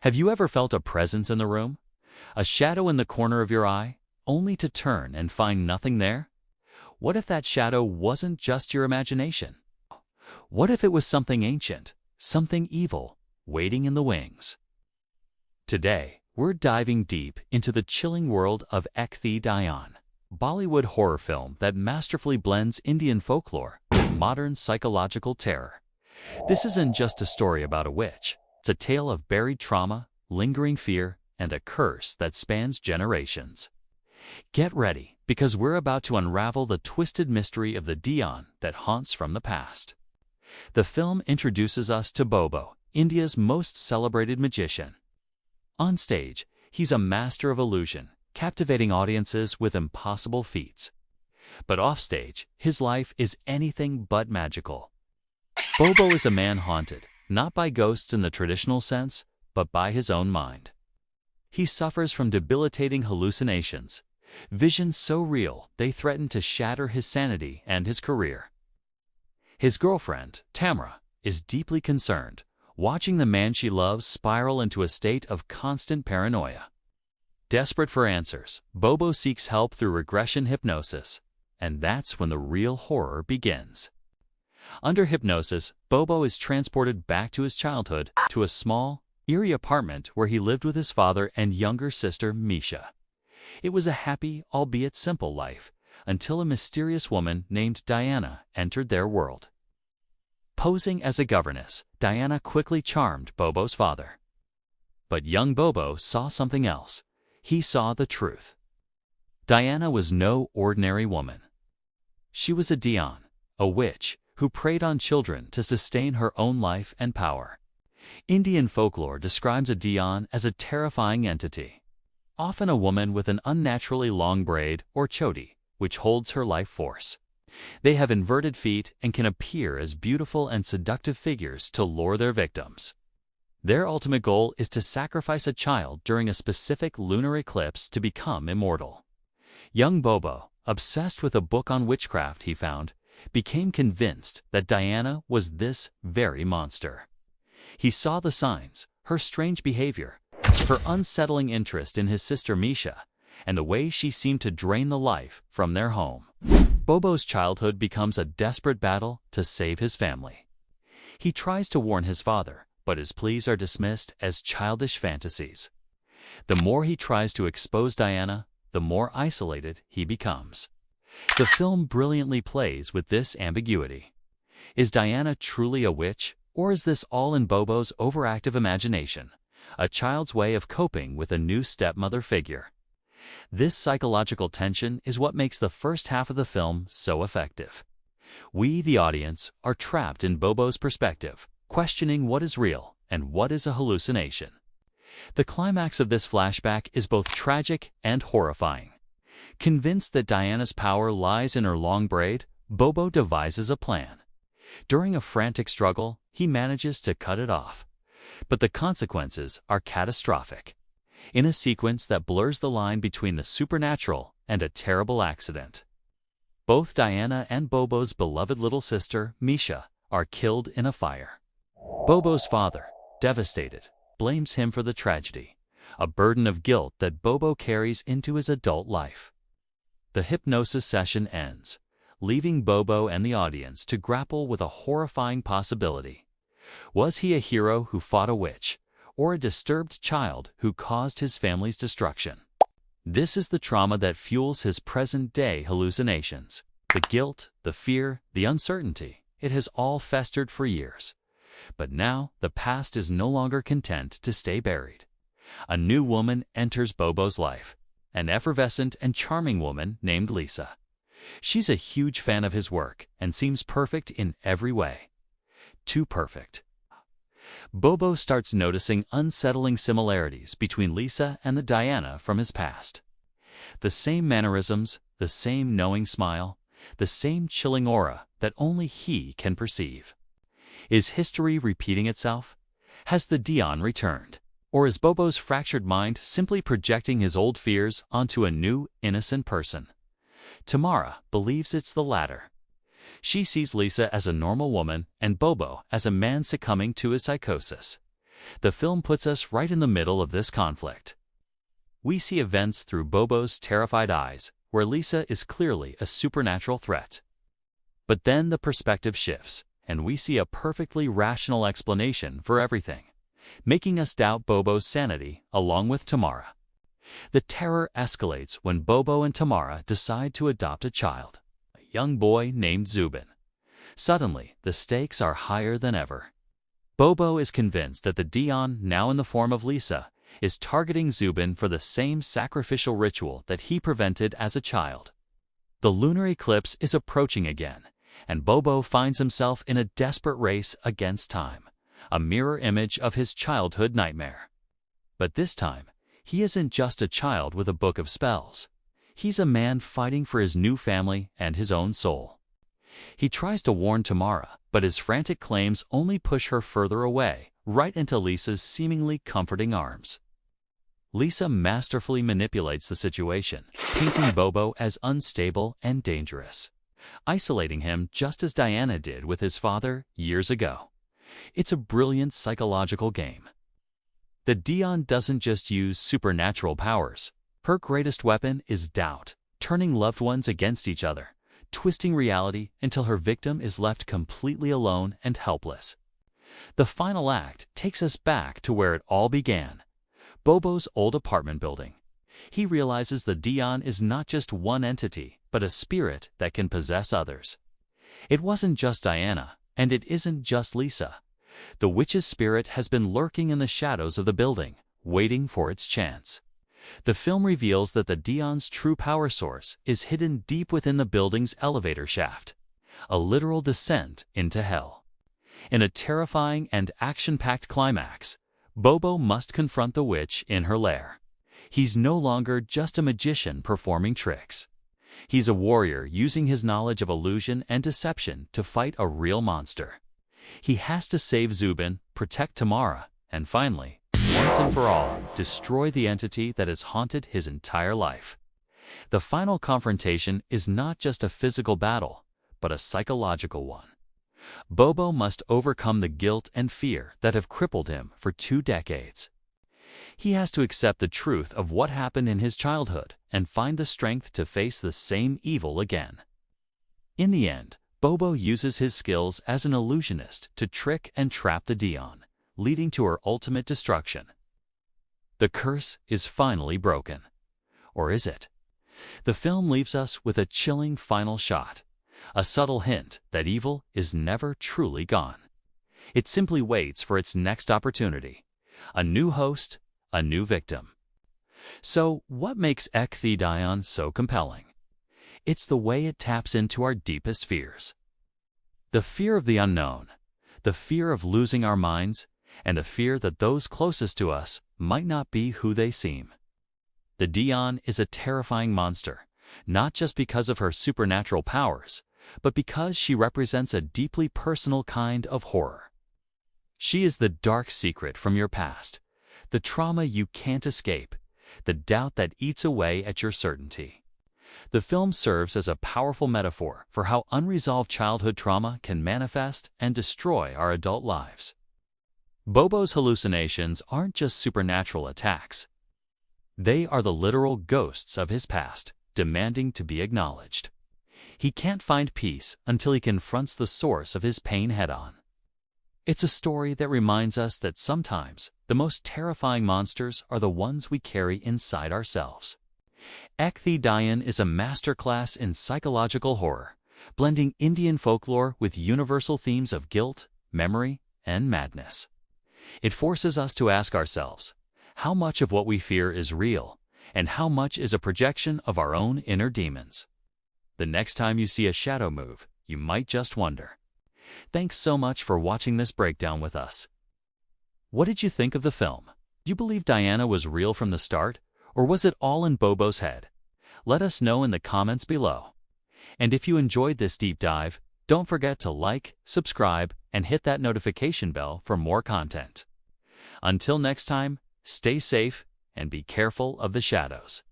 Have you ever felt a presence in the room? A shadow in the corner of your eye, only to turn and find nothing there? What if that shadow wasn't just your imagination? What if it was something ancient, something evil, waiting in the wings? Today, we're diving deep into the chilling world of Thi Daayan, Bollywood horror film that masterfully blends Indian folklore with modern psychological terror. This isn't just a story about a witch. It's a tale of buried trauma, lingering fear, and a curse that spans generations. Get ready, because we're about to unravel the twisted mystery of the Daayan that haunts from the past. The film introduces us to Bobo, India's most celebrated magician. On stage, he's a master of illusion, captivating audiences with impossible feats. But offstage, his life is anything but magical. Bobo is a man haunted, not by ghosts in the traditional sense, but by his own mind. He suffers from debilitating hallucinations, visions so real they threaten to shatter his sanity and his career. His girlfriend, Tamra, is deeply concerned, watching the man she loves spiral into a state of constant paranoia. Desperate for answers, Bobo seeks help through regression hypnosis, and that's when the real horror begins. Under hypnosis, Bobo is transported back to his childhood, to a small, eerie apartment where he lived with his father and younger sister, Misha. It was a happy, albeit simple life, until a mysterious woman named Diana entered their world. Posing as a governess, Diana quickly charmed Bobo's father. But young Bobo saw something else. He saw the truth. Diana was no ordinary woman. She was a Daayan, a witch, who preyed on children to sustain her own life and power. Indian folklore describes a Daayan as a terrifying entity, often a woman with an unnaturally long braid or choti, which holds her life force. They have inverted feet and can appear as beautiful and seductive figures to lure their victims. Their ultimate goal is to sacrifice a child during a specific lunar eclipse to become immortal. Young Bobo, obsessed with a book on witchcraft he found, became convinced that Diana was this very monster. He saw the signs, her strange behavior, her unsettling interest in his sister Misha, and the way she seemed to drain the life from their home. Bobo's childhood becomes a desperate battle to save his family. He tries to warn his father, but his pleas are dismissed as childish fantasies. The more he tries to expose Diana, the more isolated he becomes. The film brilliantly plays with this ambiguity. Is Diana truly a witch, or is this all in Bobo's overactive imagination, a child's way of coping with a new stepmother figure? This psychological tension is what makes the first half of the film so effective. We, the audience, are trapped in Bobo's perspective, questioning what is real and what is a hallucination. The climax of this flashback is both tragic and horrifying. Convinced that Diana's power lies in her long braid, Bobo devises a plan. During a frantic struggle, he manages to cut it off. But the consequences are catastrophic, in a sequence that blurs the line between the supernatural and a terrible accident. Both Diana and Bobo's beloved little sister, Misha, are killed in a fire. Bobo's father, devastated, blames him for the tragedy, a burden of guilt that Bobo carries into his adult life. The hypnosis session ends, leaving Bobo and the audience to grapple with a horrifying possibility. Was he a hero who fought a witch, or a disturbed child who caused his family's destruction? This is the trauma that fuels his present-day hallucinations. The guilt, the fear, the uncertainty, it has all festered for years. But now, the past is no longer content to stay buried. A new woman enters Bobo's life, an effervescent and charming woman named Lisa. She's a huge fan of his work and seems perfect in every way. Too perfect. Bobo starts noticing unsettling similarities between Lisa and the Diana from his past. The same mannerisms, the same knowing smile, the same chilling aura that only he can perceive. Is history repeating itself? Has the Daayan returned? Or is Bobo's fractured mind simply projecting his old fears onto a new, innocent person? Tamara believes it's the latter. She sees Lisa as a normal woman and Bobo as a man succumbing to his psychosis. The film puts us right in the middle of this conflict. We see events through Bobo's terrified eyes, where Lisa is clearly a supernatural threat. But then the perspective shifts, and we see a perfectly rational explanation for everything, making us doubt Bobo's sanity along with Tamara. The terror escalates when Bobo and Tamara decide to adopt a child, a young boy named Zubin. Suddenly, the stakes are higher than ever. Bobo is convinced that the Daayan, now in the form of Lisa, is targeting Zubin for the same sacrificial ritual that he prevented as a child. The lunar eclipse is approaching again, and Bobo finds himself in a desperate race against time, a mirror image of his childhood nightmare. But this time, he isn't just a child with a book of spells. He's a man fighting for his new family and his own soul. He tries to warn Tamara, but his frantic claims only push her further away, right into Lisa's seemingly comforting arms. Lisa masterfully manipulates the situation, painting Bobo as unstable and dangerous, isolating him just as Diana did with his father years ago. It's a brilliant psychological game. The Daayan doesn't just use supernatural powers. Her greatest weapon is doubt, turning loved ones against each other, twisting reality until her victim is left completely alone and helpless. The final act takes us back to where it all began, Bobo's old apartment building. He realizes the Daayan is not just one entity, but a spirit that can possess others. It wasn't just Diana, and it isn't just Lisa. The witch's spirit has been lurking in the shadows of the building, waiting for its chance. The film reveals that the Daayan's true power source is hidden deep within the building's elevator shaft, a literal descent into hell. In a terrifying and action-packed climax, Bobo must confront the witch in her lair. He's no longer just a magician performing tricks. He's a warrior using his knowledge of illusion and deception to fight a real monster. He has to save Zubin, protect Tamara, and finally, once and for all, destroy the entity that has haunted his entire life. The final confrontation is not just a physical battle, but a psychological one. Bobo must overcome the guilt and fear that have crippled him for 2 decades. He has to accept the truth of what happened in his childhood and find the strength to face the same evil again. In the end, Bobo uses his skills as an illusionist to trick and trap the Daayan, leading to her ultimate destruction. The curse is finally broken. Or is it? The film leaves us with a chilling final shot, a subtle hint that evil is never truly gone. It simply waits for its next opportunity. A new host, a new victim. So, what makes Thi Daayan so compelling? It's the way it taps into our deepest fears. The fear of the unknown, the fear of losing our minds, and the fear that those closest to us might not be who they seem. The Daayan is a terrifying monster, not just because of her supernatural powers, but because she represents a deeply personal kind of horror. She is the dark secret from your past, the trauma you can't escape, the doubt that eats away at your certainty. The film serves as a powerful metaphor for how unresolved childhood trauma can manifest and destroy our adult lives. Bobo's hallucinations aren't just supernatural attacks. They are the literal ghosts of his past, demanding to be acknowledged. He can't find peace until he confronts the source of his pain head-on. It's a story that reminds us that sometimes the most terrifying monsters are the ones we carry inside ourselves. Thi Daayan is a masterclass in psychological horror, blending Indian folklore with universal themes of guilt, memory, and madness. It forces us to ask ourselves, how much of what we fear is real, and how much is a projection of our own inner demons? The next time you see a shadow move, you might just wonder. Thanks so much for watching this breakdown with us. What did you think of the film? Do you believe Diana was real from the start, or was it all in Bobo's head? Let us know in the comments below. And if you enjoyed this deep dive, don't forget to like, subscribe, and hit that notification bell for more content. Until next time, stay safe and be careful of the shadows.